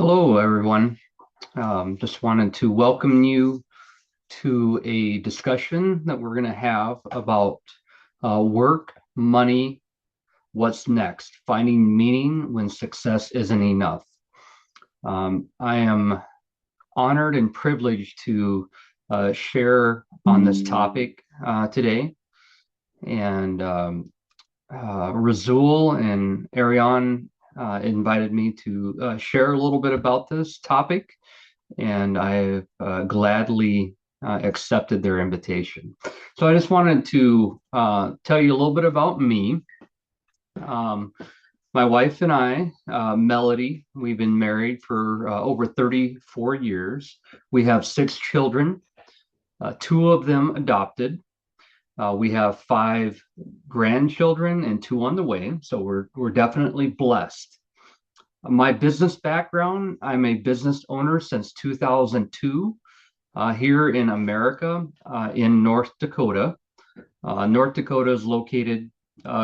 Hello, everyone. Just wanted to welcome you to a discussion that we're going to have about work, money, what's next, finding meaning when success isn't enough. I am honored and privileged to share on this topic today. And Razul and Ariane invited me to share a little bit about this topic, and I gladly accepted their invitation. So I just wanted to tell you a little bit about me. Um, my wife and I, Melody, we've been married for over 34 years. We have six children, two of them adopted. We have five grandchildren and two on the way, so we're definitely blessed. My business background, I'm a business owner since 2002 here in America, in North Dakota. North Dakota is located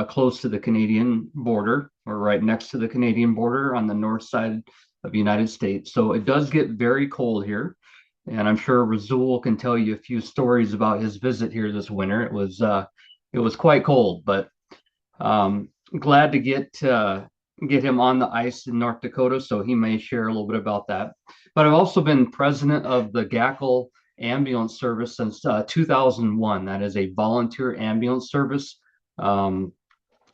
close to the Canadian border, or right next to the Canadian border on the north side of the United States. So it does get very cold here. And I'm sure Razul can tell you a few stories about his visit here this winter. It was quite cold, but glad to get him on the ice in North Dakota, so he may share a little bit about that. But I've also been president of the GACL ambulance service since 2001. That is a volunteer ambulance service. Um,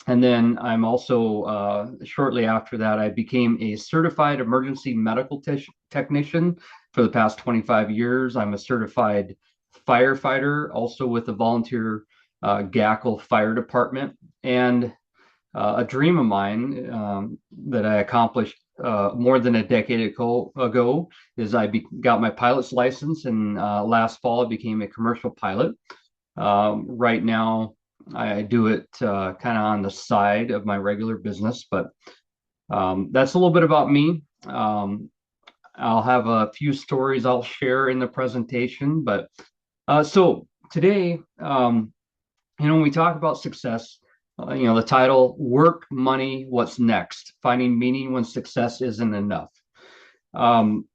and then I'm also, shortly after that, I became a certified emergency medical technician for the past 25 years. I'm a certified firefighter, also with the volunteer GACL fire department. And a dream of mine that I accomplished more than a decade ago is got my pilot's license, and last fall I became a commercial pilot. Right now, I do it kind of on the side of my regular business, but that's a little bit about me. I'll have a few stories I'll share in the presentation, but so today, when we talk about success, the title, Work, Money, What's Next? Finding Meaning When Success Isn't Enough. Um,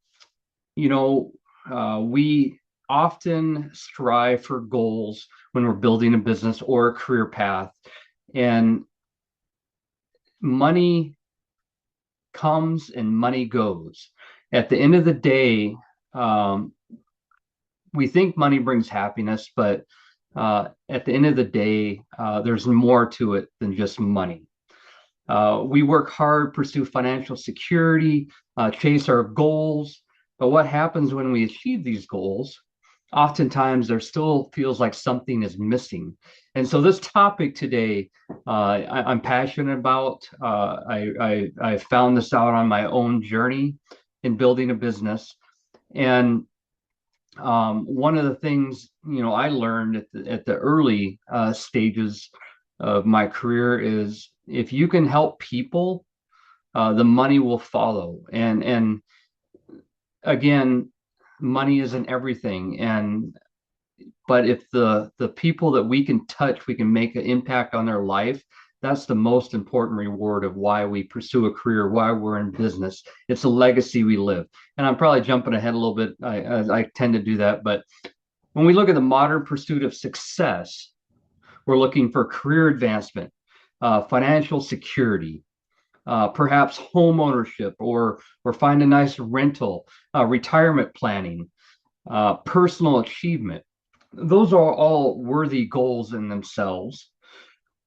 we often strive for goals when we're building a business or a career path, and money comes and money goes. At the end of the day, um, we think money brings happiness, but at the end of the day, there's more to it than just money. We work hard, pursue financial security, chase our goals. But what happens when we achieve these goals? Oftentimes, there still feels like something is missing. And so, this topic today, I'm passionate about. I found this out on my own journey in building a business. And one of the things I learned at the early stages of my career is if you can help people, the money will follow. And again, money isn't everything. But if the people that we can touch, we can make an impact on their life. That's the most important reward of why we pursue a career, why we're in business. It's a legacy we live. And I'm probably jumping ahead a little bit. I tend to do that. But when we look at the modern pursuit of success, we're looking for career advancement, financial security, perhaps home ownership, or find a nice rental, retirement planning, personal achievement. Those are all worthy goals in themselves.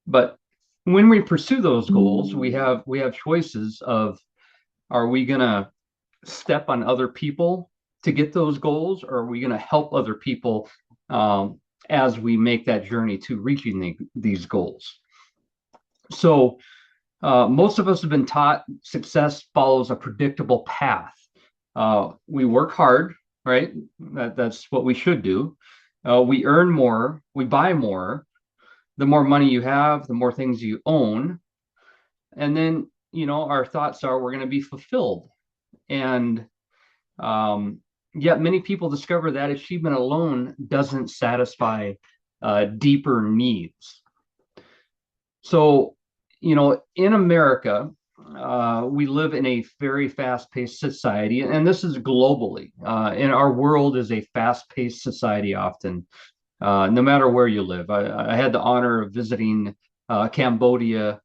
But when we pursue those goals, we have choices of, are we going to step on other people to get those goals, or are we going to help other people as we make that journey to reaching these goals? So most of us have been taught success follows a predictable path. We work hard, right? That's what we should do. We earn more, we buy more. The more money you have, the more things you own. And then, our thoughts are we're going to be fulfilled. And yet many people discover that achievement alone doesn't satisfy deeper needs. So, in America, we live in a very fast-paced society, and this is globally. And our world is a fast-paced society often, no matter where you live. I had the honor of visiting Cambodia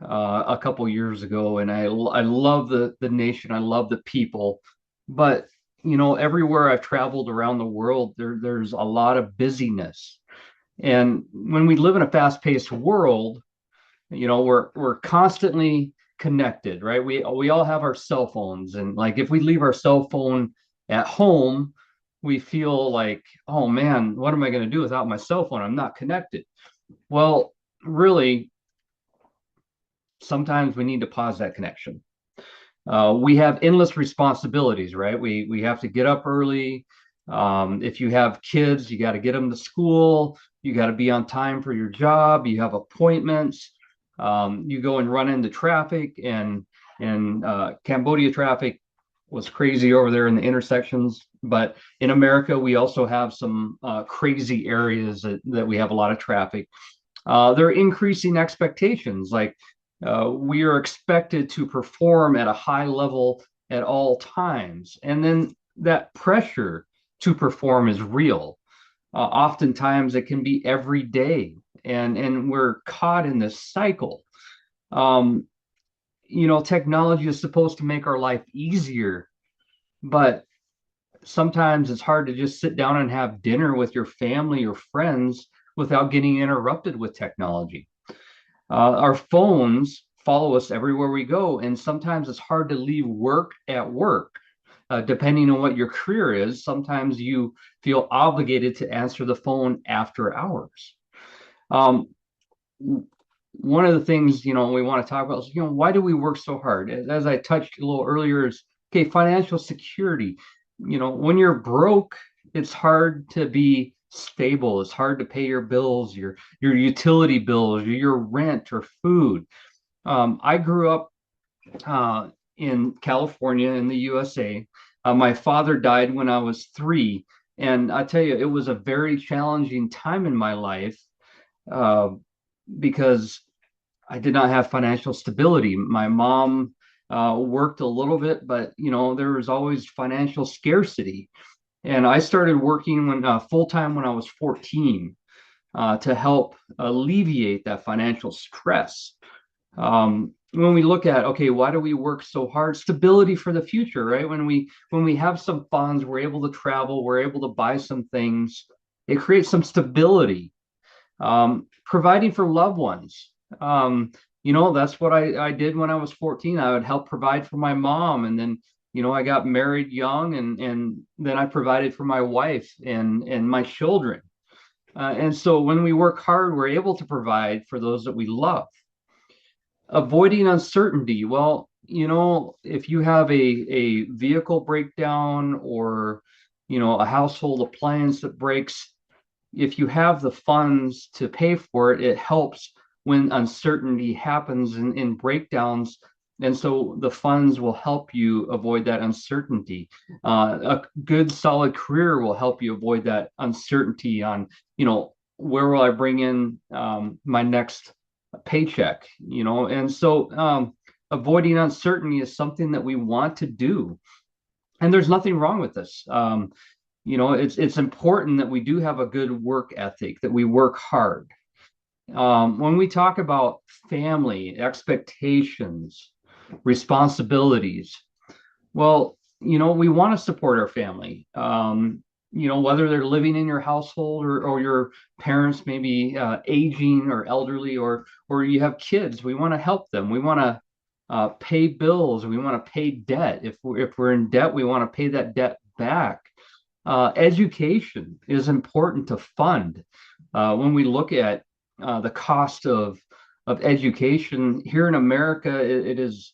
a couple years ago, and I love the nation. I love the people, but everywhere I've traveled around the world, there's a lot of busyness. And when we live in a fast-paced world, we're constantly connected, right? We all have our cell phones, and like if we leave our cell phone at home, we feel like, oh man, what am I going to do without my cell phone? I'm not connected. Well, really, sometimes we need to pause that connection. We have endless responsibilities, right? We have to get up early. If you have kids, you got to get them to school. You got to be on time for your job. You have appointments. You go and run into traffic, and Cambodia traffic was crazy over there in the intersections. But in America, we also have some crazy areas that we have a lot of traffic. There are increasing expectations. Like we are expected to perform at a high level at all times. And then that pressure to perform is real. Oftentimes it can be every day. And we're caught in this cycle. Um, Technology is supposed to make our life easier, but sometimes it's hard to just sit down and have dinner with your family or friends without getting interrupted with technology. Our phones follow us everywhere we go, and sometimes it's hard to leave work at work. Depending on what your career is, sometimes you feel obligated to answer the phone after hours. Um, One of the things we want to talk about is why do we work so hard? As I touched a little earlier, is okay, financial security. When you're broke, it's hard to be stable. It's hard to pay your bills, your utility bills, your rent or food. I grew up uh, in California in the USA. My father died when I was 3, and I tell you, it was a very challenging time in my life uh, because I did not have financial stability. My mom worked a little bit, but there was always financial scarcity. And I started working when full time when I was 14 to help alleviate that financial stress. When we look at, okay, why do we work so hard? Stability for the future, right? When we have some funds, we're able to travel, we're able to buy some things. It creates some stability. Providing for loved ones. That's what I did when I was 14. I would help provide for my mom, and then I got married young, and then I provided for my wife and my children. And so when we work hard, we're able to provide for those that we love. Avoiding uncertainty. Well, if you have a vehicle breakdown or a household appliance that breaks, if you have the funds to pay for it, it helps when uncertainty happens in breakdowns. And so the funds will help you avoid that uncertainty. A good solid career will help you avoid that uncertainty on, where will I bring in my next paycheck, and so avoiding uncertainty is something that we want to do. And there's nothing wrong with this. It's important that we do have a good work ethic, that we work hard. When we talk about family, expectations, responsibilities, well, we want to support our family. Whether they're living in your household or your parents may be aging or elderly, or you have kids, we want to help them. We want to pay bills. We want to pay debt. If we're in debt, we want to pay that debt back. Education is important to fund. When we look at the cost of education here in America, it is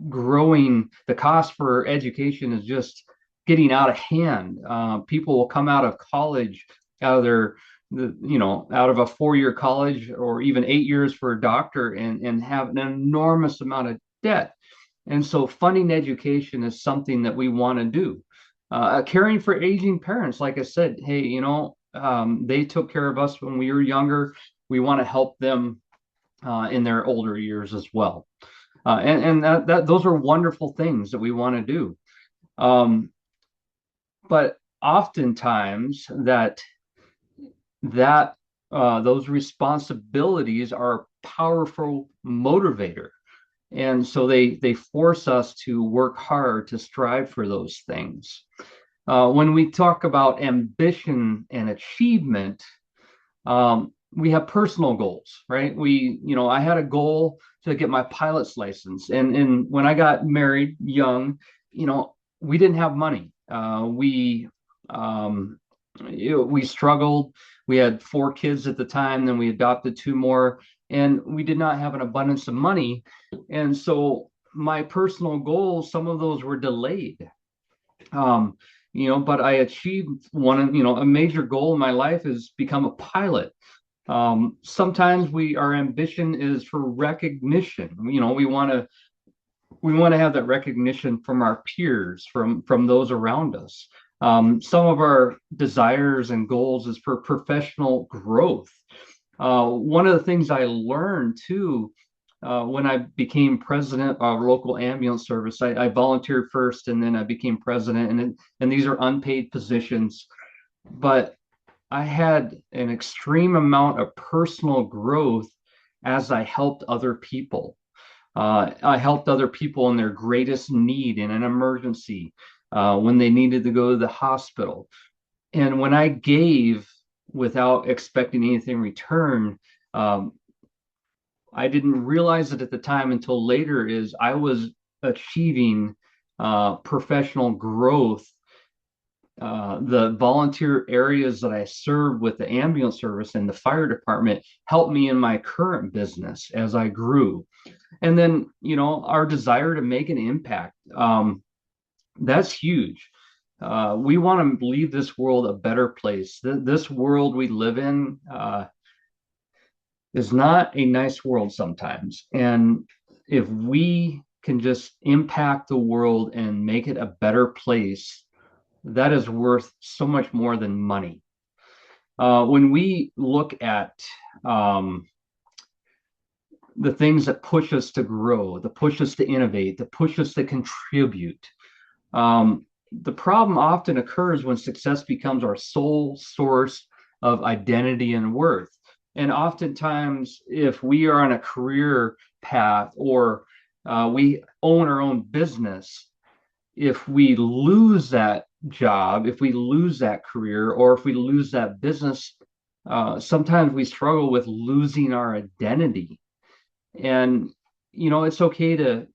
growing. The cost for education is just getting out of hand. People will come out of college, out of out of a 4-year college or even 8 years for a doctor, and have an enormous amount of debt. And so funding education is something that we want to do. Caring for aging parents, like I said, hey, they took care of us when we were younger. We want to help them in their older years as well. And those are wonderful things that we want to do. Um, but oftentimes that those responsibilities are a powerful motivator, and so they force us to work hard to strive for those things. When we talk about ambition and achievement, we have personal goals, right? I had a goal to get my pilot's license, and when I got married young, we didn't have money. Um, we struggled. We had four kids at the time, then we adopted two more, and we did not have an abundance of money. And so my personal goals, some of those were delayed. Um, but I achieved one, a major goal in my life is become a pilot. Sometimes our ambition is for recognition. We want to have that recognition from our peers, from those around us. Some of our desires and goals is for professional growth. One of the things I learned too, when I became president of local ambulance service, I volunteered first, and then I became president, and these are unpaid positions, but I had an extreme amount of personal growth as I helped other people. I helped other people in their greatest need in an emergency, when they needed to go to the hospital. And when I gave without expecting anything in return, um, I didn't realize it at the time until later, is I was achieving professional growth. The volunteer areas that I served with the ambulance service and the fire department helped me in my current business as I grew. And then, our desire to make an impact, that's huge. We want to leave this world a better place. This world we live in is not a nice world sometimes. And if we can just impact the world and make it a better place, that is worth so much more than money. When we look at um, the things that push us to grow, that push us to innovate, that push us to contribute, the problem often occurs when success becomes our sole source of identity and worth. And oftentimes, if we are on a career path, or we own our own business, if we lose that job, if we lose that career, or if we lose that business, sometimes we struggle with losing our identity. And it's okay to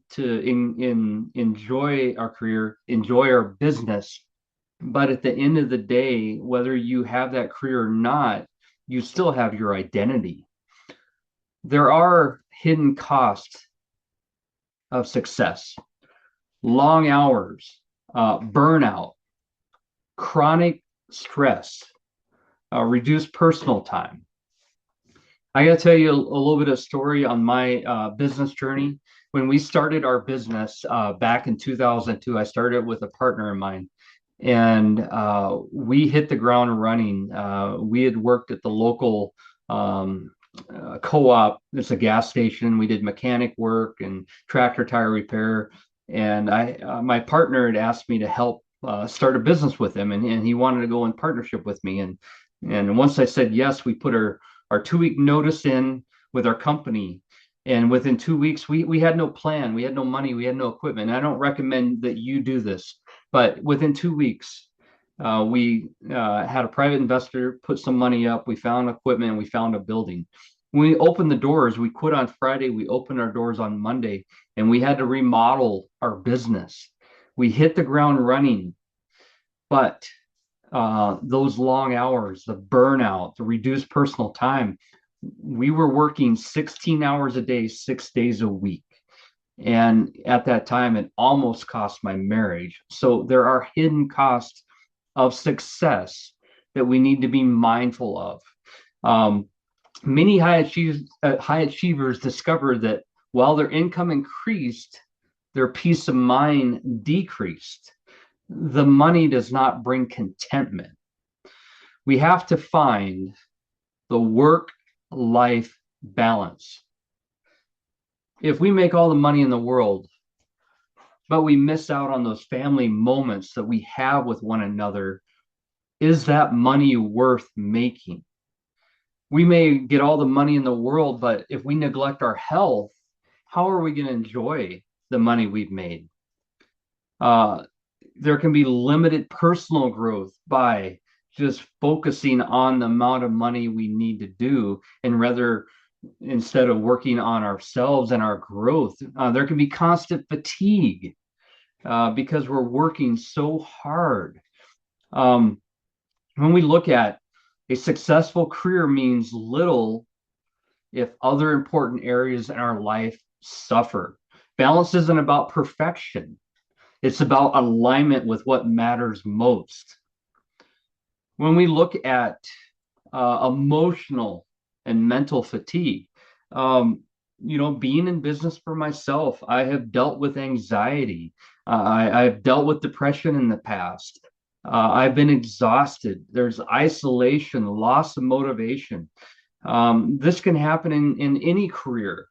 enjoy our career, enjoy our business, but at the end of the day, whether you have that career or not, you still have your identity. There are hidden costs of success: long hours, burnout, chronic stress, reduced personal time. I got to tell you a little bit of story on my business journey. When we started our business back in 2002, I started with a partner of mine, and we hit the ground running. We had worked at the local um, co-op. It's a gas station. We did mechanic work and tractor tire repair. And my partner had asked me to help start a business with him, and he wanted to go in partnership with me. And once I said yes, we put our 2 week notice in with our company. And within 2 weeks, we had no plan, we had no money, we had no equipment. I don't recommend that you do this, but within 2 weeks, we had a private investor put some money up. We found equipment. We found a building. When we opened the doors, we quit on Friday. We opened our doors on Monday, and we had to remodel our business. We hit the ground running, but those long hours, the burnout, the reduced personal time, we were working 16 hours a day, 6 days a week. And at that time, it almost cost my marriage. So there are hidden costs of success that we need to be mindful of. Um, Many high achievers discovered that while their income increased, their peace of mind decreased. The money does not bring contentment. We have to find the work life balance. If we make all the money in the world, but we miss out on those family moments that we have with one another, is that money worth making? We may get all the money in the world, but if we neglect our health, how are we going to enjoy the money we've made? Uh, there can be limited personal growth by just focusing on the amount of money we need to do, and rather instead of working on ourselves and our growth. There can be constant fatigue because we're working so hard. Um, when we look at a successful career means little if other important areas in our life suffer. Balance isn't about perfection. It's about alignment with what matters most. When we look at emotional and mental fatigue, um, being in business for myself, I have dealt with anxiety. I've dealt with depression in the past. I've been exhausted. There's isolation, loss of motivation. This can happen in any career.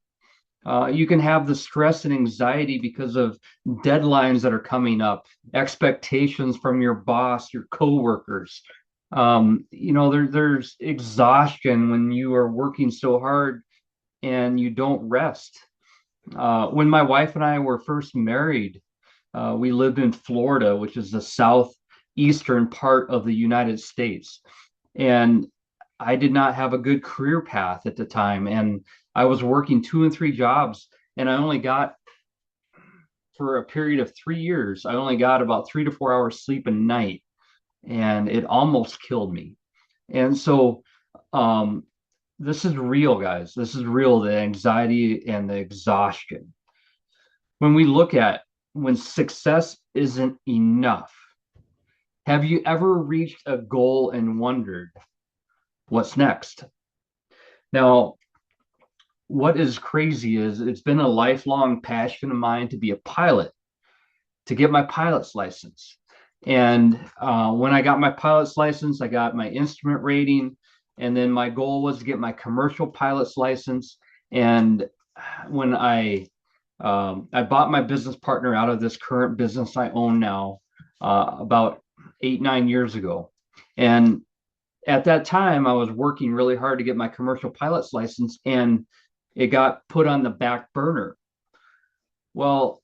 You can have the stress and anxiety because of deadlines that are coming up, expectations from your boss, your coworkers. There's exhaustion when you are working so hard and you don't rest. When my wife and I were first married, we lived in Florida, which is the southeastern part of the United States. And I did not have a good career path at the time. And I was working two and three jobs. And I only got, for a period of 3 years, I only got about 3 to 4 hours sleep a night. And it almost killed me. And so, um, this is real, guys. This is real, the anxiety and the exhaustion. When we look at when success isn't enough, have you ever reached a goal and wondered what's next? Now, what is crazy is it's been a lifelong passion of mine to be a pilot, to get my pilot's license. And when I got my pilot's license, I got my instrument rating. And then my goal was to get my commercial pilot's license. And when I bought my business partner out of this current business I own now about 8, 9 years ago. And at that time, I was working really hard to get my commercial pilot's license, and it got put on the back burner. Well,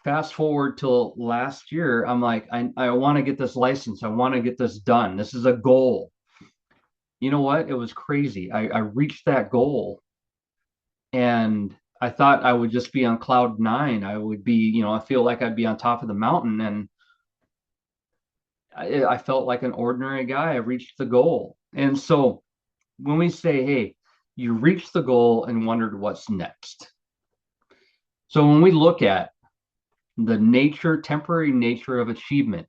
fast forward till last year, I'm like, I want to get this license. I want to get this done. This is a goal. You know what? It was crazy. I reached that goal, and I thought I would just be on cloud nine. I would be, I feel like I'd be on top of the mountain. And I felt like an ordinary guy. I reached the goal. And so when we say, hey, you reached the goal and wondered what's next. So when we look at the temporary nature of achievement,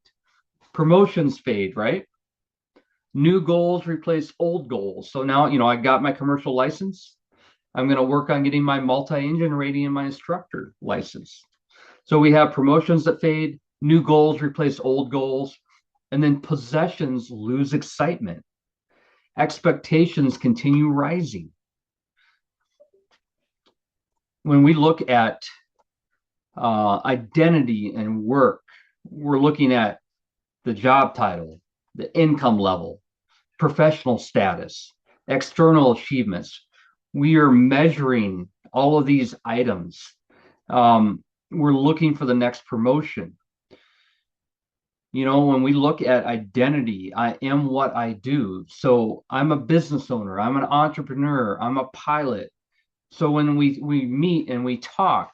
promotions fade, right? New goals replace old goals. So now, I got my commercial license. I'm going to work on getting my multi-engine rating and my instructor license. So we have promotions that fade, new goals replace old goals, and then possessions lose excitement. Expectations continue rising. When we look at identity and work, we're looking at the job title, the income level, professional status, external achievements. We are measuring all of these items. We're looking for the next promotion. When we look at identity, I am what I do. So I'm a business owner, I'm an entrepreneur, I'm a pilot. So when we meet and we talk,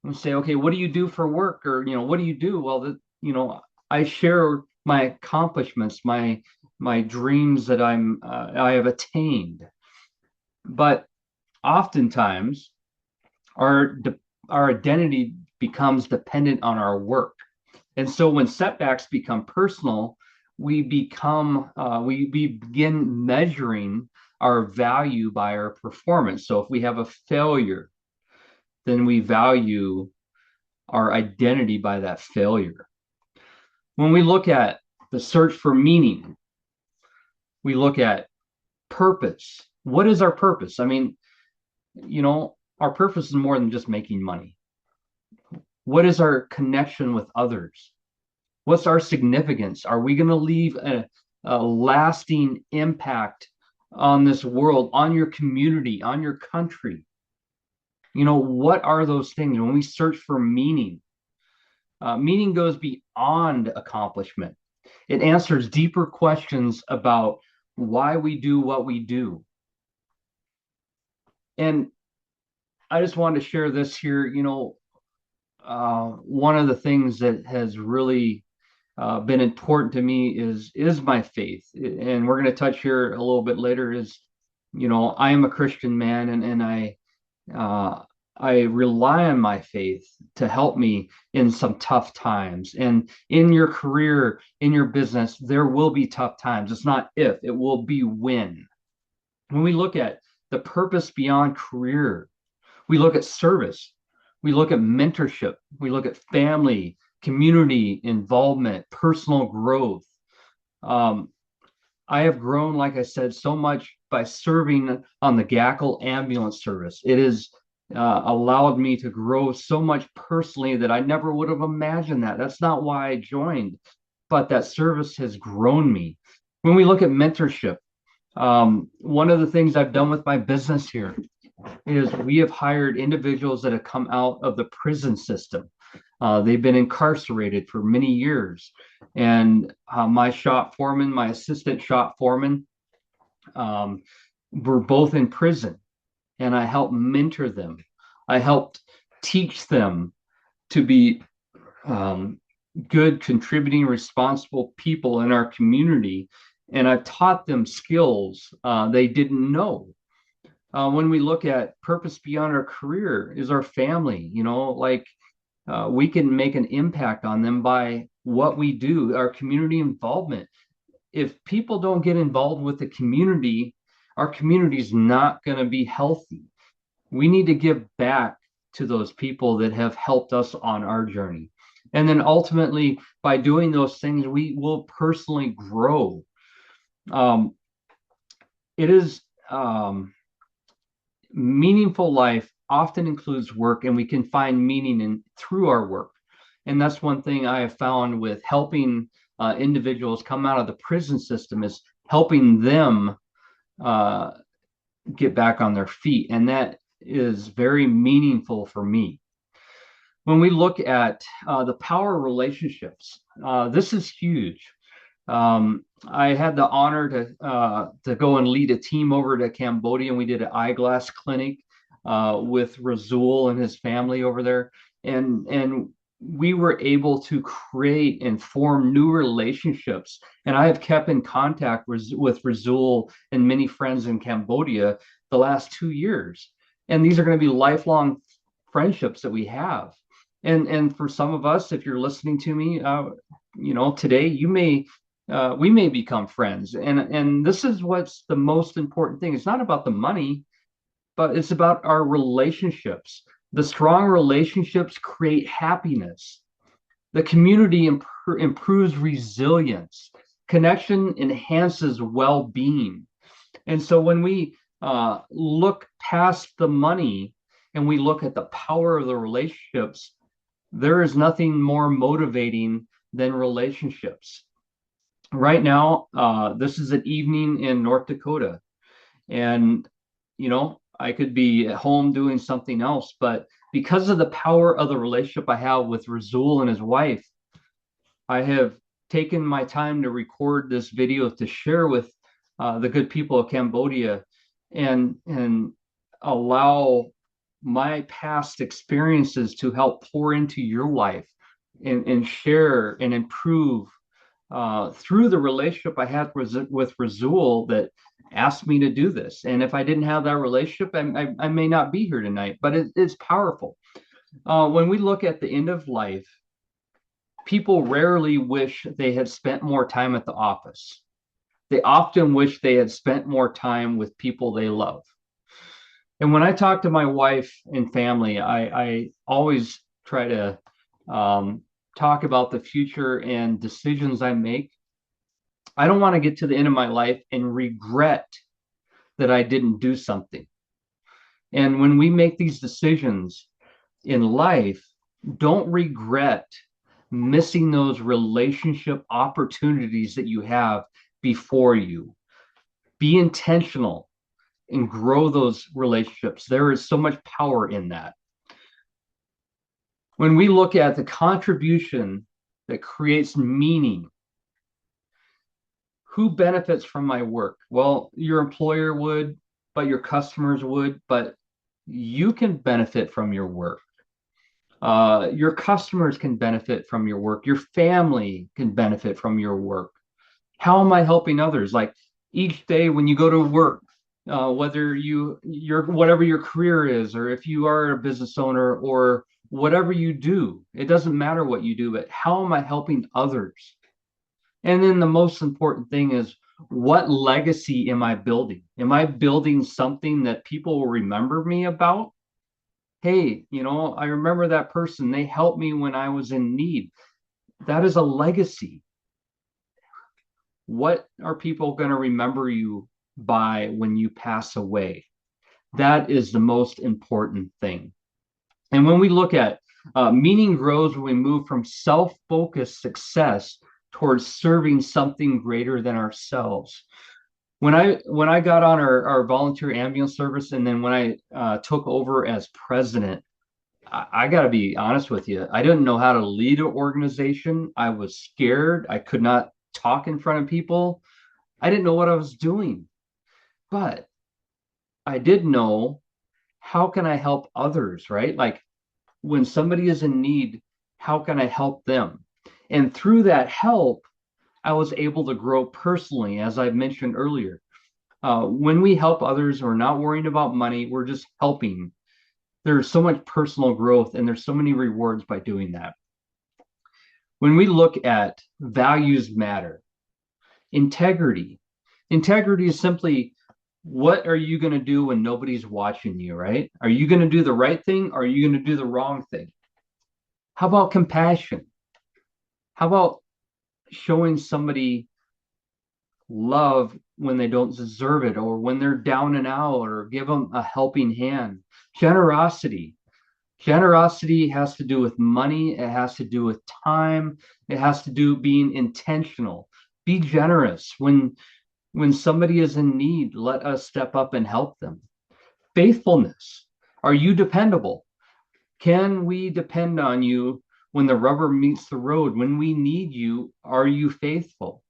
we say, okay, what do you do for work? Or, what do you do? Well, I share my accomplishments, my dreams that I have attained. But oftentimes our our identity becomes dependent on our work. And so when setbacks become personal, we begin measuring our value by our performance. So if we have a failure, then we value our identity by that failure. When we look at the search for meaning, we look at purpose. What is our purpose? I mean, Our purpose is more than just making money. What is our connection with others? What's our significance? Are we going to leave a lasting impact on this world, on your community, on your country? What are those things when we search for meaning? Meaning goes beyond accomplishment. It answers deeper questions about why we do what we do. And I just wanted to share this here. One of the things that has really been important to me is my faith, and we're going to touch here a little bit later. I am a Christian man, and uh, I rely on my faith to help me in some tough times. And in your career, in your business, there will be tough times. It's not if, it will be when. When we look at the purpose beyond career, we look at service, we look at mentorship, we look at family, community involvement, personal growth. Um, I have grown, like I said, so much by serving on the Gackle ambulance service. It has allowed me to grow so much personally that I never would have imagined that. That's not why I joined, but that service has grown me. When we look at mentorship, one of the things I've done with my business here is we have hired individuals that have come out of the prison system. They've been incarcerated for many years. And my shop foreman, my assistant shop foreman, um, were both in prison. And I helped mentor them. I helped teach them to be um, good, contributing, responsible people in our community. And I've taught them skills they didn't know. When we look at purpose beyond our career is our family, we can make an impact on them by what we do, our community involvement. If people don't get involved with the community, our community is not going to be healthy. We need to give back to those people that have helped us on our journey. And then ultimately, by doing those things, we will personally grow. Um, it is meaningful life often includes work, and we can find meaning in through our work. And that's one thing I have found with helping individuals come out of the prison system is helping them uh, get back on their feet, and that is very meaningful for me. When we look at the power of relationships, this is huge. I had the honor to go and lead a team over to Cambodia, and we did an eyeglass clinic with Razul and his family over there, and we were able to create and form new relationships. And I have kept in contact with Razul and many friends in Cambodia the last 2 years, and these are going to be lifelong friendships that we have. And for some of us, if you're listening to me, today we may become friends, and this is what's the most important thing. It's not about the money, but it's about our relationships. The strong relationships create happiness. The community improves resilience. Connection enhances well-being. And so when we look past the money and we look at the power of the relationships, there is nothing more motivating than relationships. Right now, this is an evening in North Dakota, and I could be at home doing something else, but because of the power of the relationship I have with Razul and his wife, I have taken my time to record this video to share with the good people of Cambodia, and allow my past experiences to help pour into your life, and share and improve through the relationship I had with Razul that asked me to do this. And if I didn't have that relationship, I may not be here tonight, but it's powerful. When we look at the end of life, people rarely wish they had spent more time at the office. They often wish they had spent more time with people they love. And when I talk to my wife and family, I always try to talk about the future and decisions I make. I don't want to get to the end of my life and regret that I didn't do something. And when we make these decisions in life, don't regret missing those relationship opportunities that you have before you. Be intentional and grow those relationships. There is so much power in that. When we look at the contribution that creates meaning, who benefits from my work? Well, your employer would, but your customers would, but you can benefit from your work. Your customers can benefit from your work. Your family can benefit from your work. How am I helping others? Like each day when you go to work, whether whatever your career is, or if you are a business owner or whatever you do, it doesn't matter what you do, but how am I helping others? And then the most important thing is, what legacy am I building? Am I building something that people will remember me about? Hey, I remember that person. They helped me when I was in need. That is a legacy. What are people going to remember you by when you pass away? That is the most important thing. And when we look at meaning grows when we move from self-focused success towards serving something greater than ourselves. When I got on our volunteer ambulance service, and then when I took over as president, I got to be honest with you. I didn't know how to lead an organization. I was scared. I could not talk in front of people. I didn't know what I was doing, but I did know, how can I help others, right? Like when somebody is in need, how can I help them? And through that help, I was able to grow personally, as I mentioned earlier. When we help others, we're not worrying about money, we're just helping. There's so much personal growth, and there's so many rewards by doing that. When we look at values matter, integrity. Integrity is simply, what are you going to do when nobody's watching you, right? Are you going to do the right thing, or are you going to do the wrong thing? How about compassion? How about showing somebody love when they don't deserve it, or when they're down and out, or give them a helping hand? Generosity. Generosity has to do with money, it has to do with time, it has to do being intentional. Be generous. When somebody is in need, let us step up and help them. Faithfulness. Are you dependable? Can we depend on you when the rubber meets the road? When we need you, are you faithful?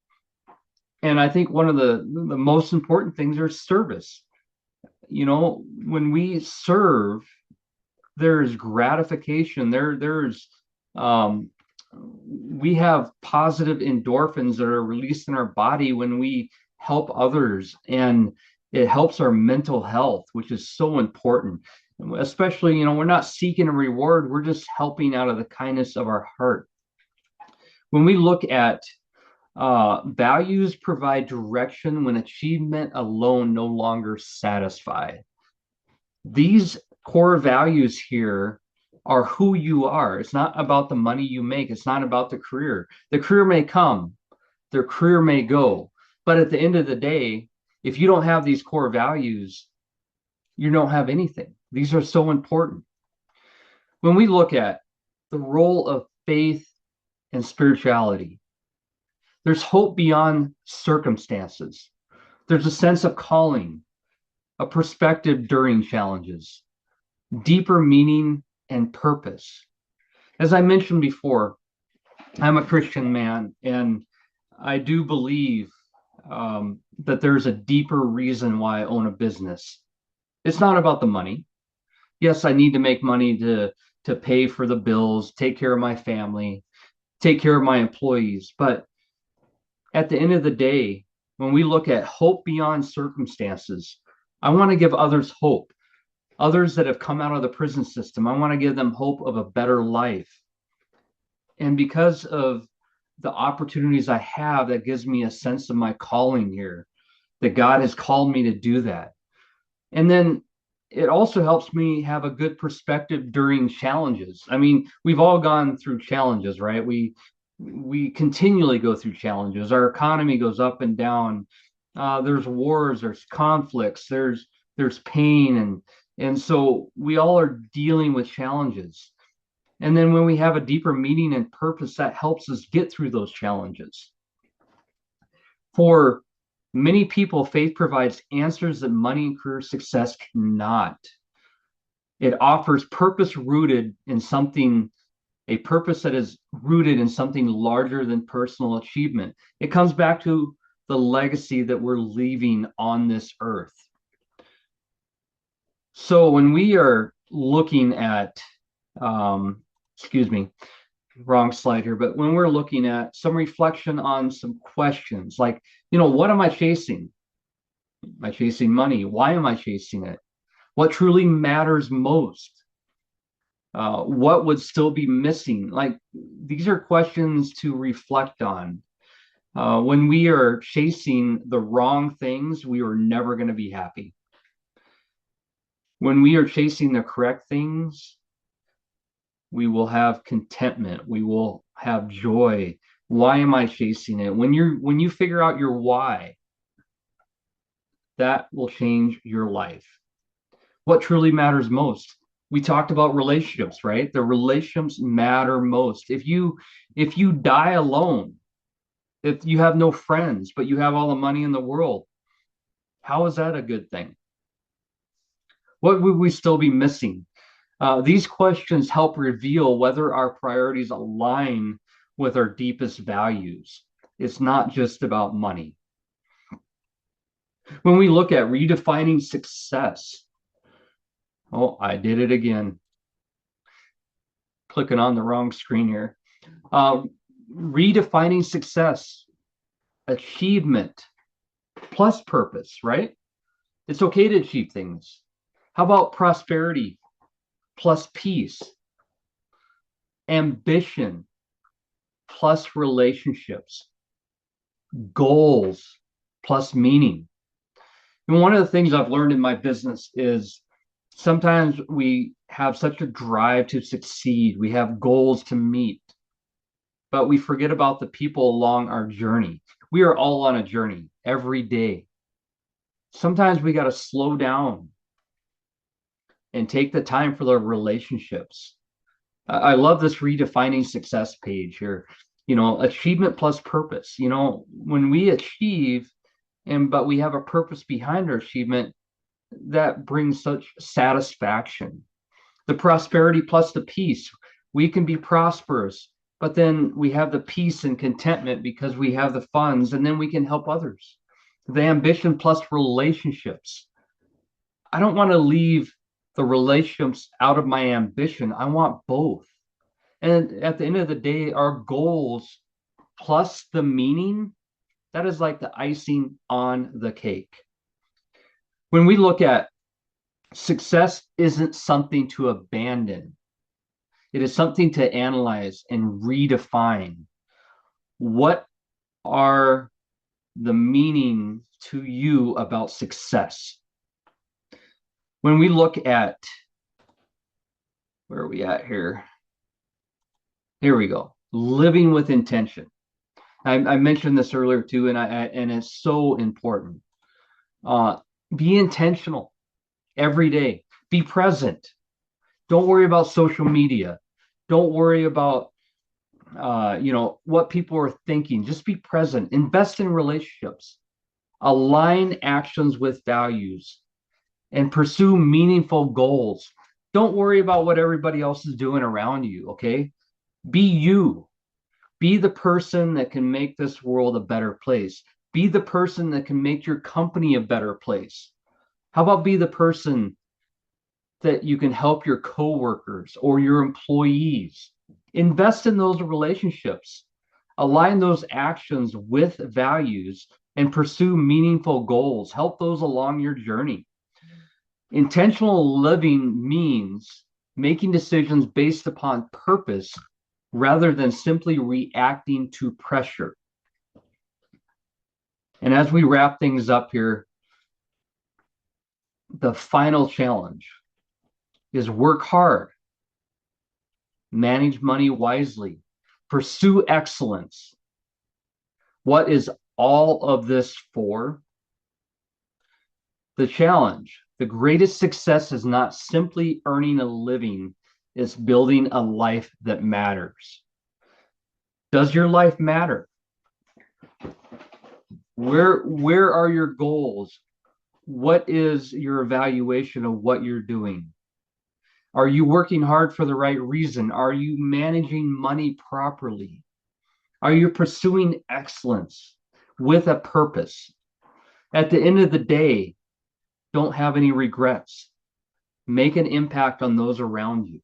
And I think one of the most important things is service. When we serve, there's gratification. Um, we have positive endorphins that are released in our body when we help others, and it helps our mental health, which is so important. Especially, we're not seeking a reward, we're just helping out of the kindness of our heart. When we look at values provide direction when achievement alone no longer satisfy. These core values here are who you are. It's not about the money you make. It's not about the career. The career may come, their career may go. But at the end of the day, if you don't have these core values, you don't have anything. These are so important. When we look at the role of faith and spirituality, there's hope beyond circumstances. There's a sense of calling, a perspective during challenges, deeper meaning and purpose. As I mentioned before, I'm a Christian man, and I do believe that there's a deeper reason why I own a business. It's not about the money. Yes, I need to make money to pay for the bills, take care of my family, take care of my employees. But at the end of the day, when we look at hope beyond circumstances, I want to give others hope. Others that have come out of the prison system, I want to give them hope of a better life. And because of the opportunities I have, that gives me a sense of my calling here, that God has called me to do that. And then it also helps me have a good perspective during challenges. I mean, we've all gone through challenges, right? We continually go through challenges. Our economy goes up and down. There's wars, there's conflicts, there's pain, And so we all are dealing with challenges. And then when we have a deeper meaning and purpose, that helps us get through those challenges. For many people, faith provides answers that money and career success cannot. It offers purpose rooted in something, a purpose that is rooted in something larger than personal achievement. It comes back to the legacy that we're leaving on this earth. So when we are looking at, excuse me, wrong slide here, but when we're looking at some reflection on some questions like, what am I chasing? Am I chasing money? Why am I chasing it? What truly matters most? What would still be missing? Like, these are questions to reflect on. When we are chasing the wrong things, we are never going to be happy. When we are chasing the correct things, we will have contentment. We will have joy. Why am I chasing it? When you figure out your why, that will change your life. What truly matters most? We talked about relationships, right? The relationships matter most. If you die alone, if you have no friends, but you have all the money in the world, how is that a good thing? What would we still be missing? These questions help reveal whether our priorities align with our deepest values. It's not just about money. When we look at redefining success, oh, I did it again. Clicking on the wrong screen here. Redefining success, achievement plus purpose, right? It's okay to achieve things. How about prosperity plus peace? Ambition plus relationships, goals plus meaning. And one of the things I've learned in my business is sometimes we have such a drive to succeed, we have goals to meet, but we forget about the people along our journey. We are all on a journey every day. Sometimes we got to slow down and take the time for the relationships. I love this redefining success page here. Achievement plus purpose. When we achieve but we have a purpose behind our achievement, that brings such satisfaction. The prosperity plus the peace. We can be prosperous, but then we have the peace and contentment because we have the funds, and then we can help others. The ambition plus relationships. I don't want to leave the relationships out of my ambition. I want both. And at the end of the day, our goals plus the meaning, that is like the icing on the cake. When we look at success, isn't something to abandon. It is something to analyze and redefine. What are the meaning to you about success? When we look at, where are we at here? Here we go. Living with intention. I mentioned this earlier too, and it's so important. Be intentional every day. Be present. Don't worry about social media. Don't worry about what people are thinking. Just be present. Invest in relationships. Align actions with values and pursue meaningful goals. Don't worry about what everybody else is doing around you, okay? Be you. Be the person that can make this world a better place. Be the person that can make your company a better place. How about be the person that you can help your coworkers or your employees? Invest in those relationships. Align those actions with values and pursue meaningful goals. Help those along your journey. Intentional living means making decisions based upon purpose rather than simply reacting to pressure. And as we wrap things up here, the final challenge is work hard, manage money wisely, pursue excellence. What is all of this for? The challenge The greatest success is not simply earning a living, it's building a life that matters. Does your life matter? Where are your goals? What is your evaluation of what you're doing? Are you working hard for the right reason? Are you managing money properly? Are you pursuing excellence with a purpose? At the end of the day, don't have any regrets. Make an impact on those around you.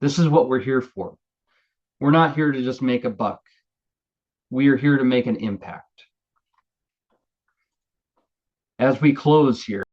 This is what we're here for. We're not here to just make a buck. We are here to make an impact. As we close here,